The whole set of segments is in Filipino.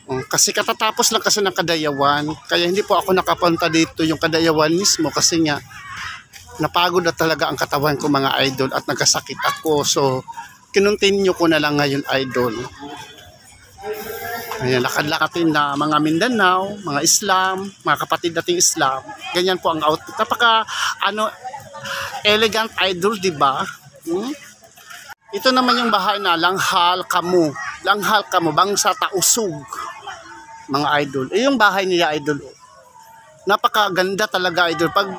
Kasi katatapos lang kasi ng Kadayawan, kaya hindi po ako nakapunta dito yung Kadayawan mismo kasi nga napagod na talaga ang katawan ko mga idol at nagkasakit ako. So, kinontinue ko na lang ngayon idol. Ayan, lakad-lakatin na mga Mindanao, mga Islam, mga kapatid nating Islam. Ganyan po ang outfit. Napaka elegant idol, di ba? Ito naman yung bahay na Langhal Kamu. Langhal Kamu, Bangsa Tausug. Mga idol. Yung bahay nila idol. Napakaganda talaga idol. Pag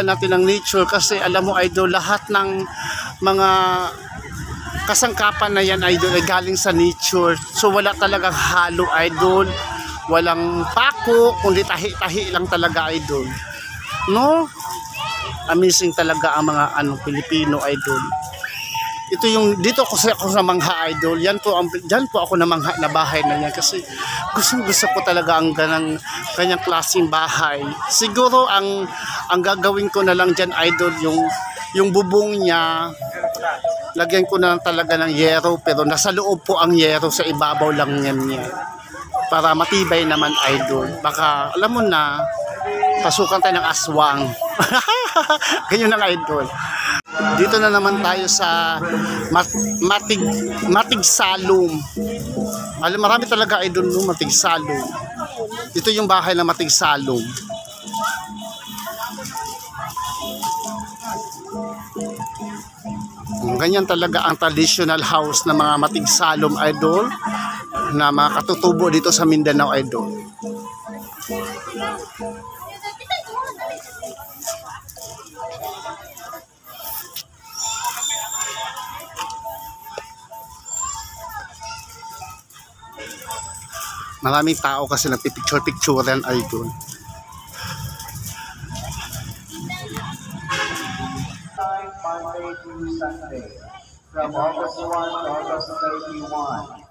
natin ng nature kasi alam mo idol, lahat ng mga kasangkapan na yan idol ay galing sa nature. So wala talagang halo idol. Walang pako, kundi tahi-tahi lang talaga idol. No? Amazing talaga ang mga Pilipino idol. Ito yung dito ako sa mangha idol. Yan po ako na mangha na bahay na yan kasi gusto ko talaga ang kanyang klaseng bahay. Siguro ang gagawin ko na lang diyan idol yung bubong niya. Lagyan ko na lang talaga ng yero pero nasa loob po ang yero, sa ibabaw lang niya. Para matibay naman idol. Baka alam mo na pasukan tayo ng aswang. Ganyan ang idol. Dito na naman tayo sa Matig Salum. Alam, marami talaga idol no, Matig Salum. Ito yung bahay ng Matig Salum. Ganyan talaga ang traditional house ng mga Matig Salum idol na mga katutubo dito sa Mindanao idol. Maraming tao kasi nagpipicture-picturean idol. Monday through Sunday, from August 1 to August 31.